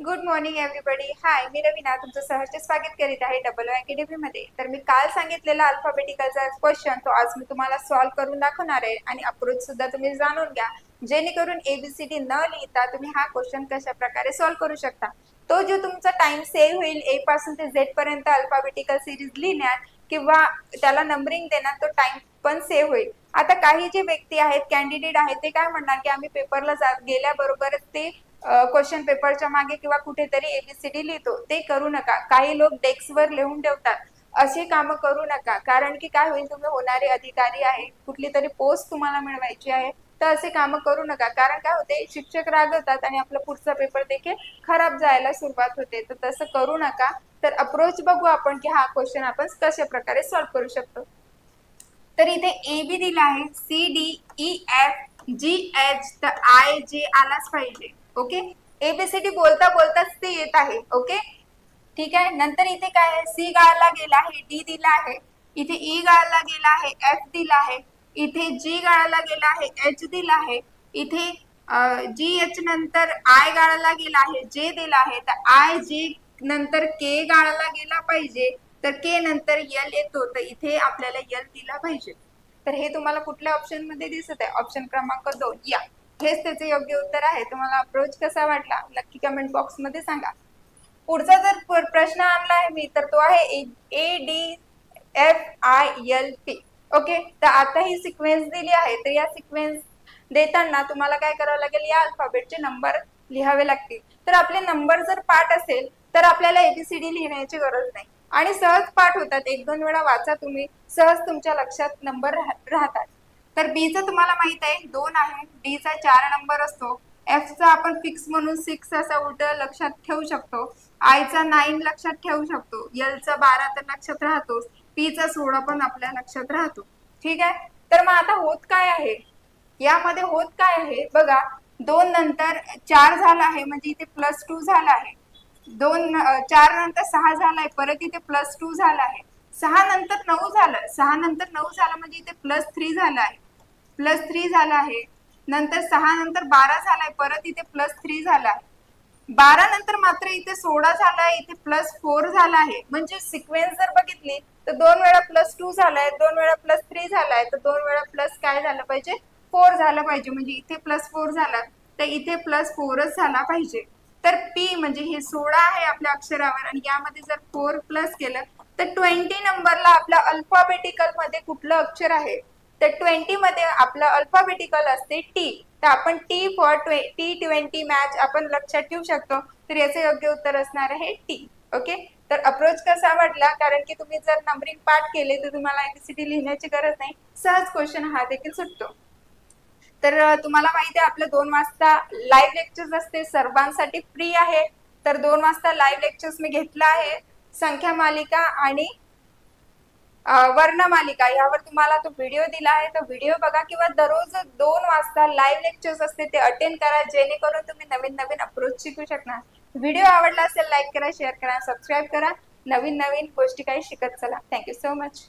Good morning everybody. Hi, मी रवीना तुमचं सहर्ष स्वागत करीत आहे डबल अकॅडमी मध्ये. तर मी काल सांगितलेला अल्फाबेटिकलचा क्वेश्चन तो आज मी तुम्हाला सॉल्व्ह करून दाखवणार आहे आणि अप्रोच सुद्धा तुम्ही जाणून घ्या, जेणेकरून एबीसीडी न लिहिता तुम्ही हा क्वेश्चन कशा प्रकारे सॉल्व्ह करू शकता. तो जो तुमचा टाइम सेव्ह होईल ए पासून ते झेड पर्यंत अल्फाबेटिकल सिरीज लिहिण्यात किंवा त्याला नंबरिंग देण्यात तो टाइम पण सेव्ह होईल. आता काही जे व्यक्ती आहेत, कॅन्डिडेट आहेत, ते काय म्हणणार की आम्ही पेपरला गेल्याबरोबरच ते क्वेश्चन पेपरच्या मागे किंवा कुठेतरी एबीसीडी लिहितो. ते करू नका. काही लोक डेस्कवर लिहून ठेवतात. असे काम करू नका, कारण की काय होईल, तुम्ही होणारे अधिकारी आहे, कुठली तरी पोस्ट तुम्हाला मिळवायची आहे, तर असे काम करू नका. कारण काय होते, शिक्षक रागवतात आणि आपला पुढचा पेपर देखील खराब जायला सुरुवात होते. तर तसं करू नका. तर अप्रोच बघू आपण की हा क्वेश्चन आपण कशा प्रकारे सॉल्व्ह करू शकतो. तर इथे ए बी दिला आहे, C D E F G H, तर आय जे आलाच पाहिजे. ओके, एबीसीडी बोलता बोलताच ते येत आहे. ओके, ठीक आहे. नंतर इथे काय आहे, सी गाळला गेला आहे, डी दिला आहे, इथे ई गाळला गेला आहे, एफ दिला आहे, इथे जी गाळला गेला आहे, एच दिला आहे, इथे जी एच नंतर आय गाळला गेला आहे, जे दिला आहे, तर आय जे नंतर के गाळला गेला पाहिजे, तर के नंतर यल येतो, तर इथे आपल्याला यल दिला पाहिजे. तर हे तुम्हाला कुठल्या ऑप्शन मध्ये दिसत आहे? ऑप्शन क्रमांक 2 या, हेच त्याचे योग्य उत्तर आहे. तुम्हाला अप्रोच कसा वाटला नक्की कमेंट बॉक्स मध्ये सांगा. पुढचा जर प्रश्न आणला आहे मी, तर तो आहे A D F I L P. Okay, तर आता ही सिक्वेन्स दिली आहे, तर या सिक्वेन्स देताना तुम्हाला काय करावं लागेल, या अल्फाबेटचे नंबर लिहावे लागतील. तर आपले नंबर जर पाठ असेल तर आपल्याला एबीसीडी लिहिण्याची गरज नाही आणि सहज पाठ होतात. एक दोन वेळा वाचा तुम्ही, सहज तुमच्या लक्षात नंबर राहतात. तर बी चा तुम्हाला माहित आहे 2 आहे, डी चा 4 नंबर असतो, एफ चा आपण फिक्स म्हणून 6 असा उलट लक्षात ठेवू शकतो, आय चा 9 लक्षात ठेवू शकतो, एल चा 12 तर लक्षात राहतो, पी चा 16 पण आपल्या लक्षात राहतो. ठीक आहे. तर मग आता होत काय आहे, यामध्ये होत काय आहे बघा, 2 नंतर 4 झाला आहे म्हणजे इथे +2 झाला आहे, 4 नंतर 6 झालाय, परत इथे +2 झाला आहे, 6 नंतर 9 झालं, 6 नंतर 9 झालं म्हणजे इथे +3 झाला आहे, +3 झाला आहे, नंतर 6 नंतर 12 झालाय, परत इथे +3 झाला आहे, 12 नंतर मात्र इथे 16 झालाय, इथे +4 झाला आहे. म्हणजे सिक्वेन्स जर बघितली तर 2 वेळा +2 झालाय, 2 वेळा +3 झालाय, तर 2 वेळा प्लस काय झालं पाहिजे, 4 झालं पाहिजे. म्हणजे इथे +4 झाला तर इथे +4च झाला पाहिजे. तर पी म्हणजे हे 16 आहे आपल्या अक्षरावर आणि यामध्ये जर 4 प्लस केलं तर 20 नंबरला आपल्या अल्फाबेटिकल मध्ये कुठलं अक्षर आहे, तर 20 मध्ये आपलं अल्फाबेटिकल असते टी. तर आपण टी फॉर T20 मॅच आपण लक्षात ठेवू शकतो. तर याचे योग्य उत्तर असणार आहे टी. ओके, तर अप्रोच कसा वाटला, कारण की तुम्ही जर नंबरिंग पाठ केले तर तुम्हाला एबीसीडी लिहिण्याची गरज नाही, सहज क्वेश्चन हा देखील सुटतो. तर तुम्हाला माहिती आहे आपलं 2 वाजता लाईव्ह लेक्चर्स असते, सर्वांसाठी फ्री आहे. तर 2 वाजता लाईव्ह लेक्चर्स मी घेतला आहे, संख्या मालिका आणि वर्णमालिका, यावर तुम्हाला तो व्हिडिओ दिला आहे. तो व्हिडिओ बघा किंवा दररोज 2 वाजता लाईव्ह लेक्चर्स असते ते अटेंड करा, जेणेकरून तुम्ही नवीन नवीन अप्रोच शिकू शकणार. व्हिडिओ आवडला असेल लाईक करा, शेअर करा, सबस्क्राईब करा. नवीन नवीन गोष्टी काही शिकत चला. Thank you so much.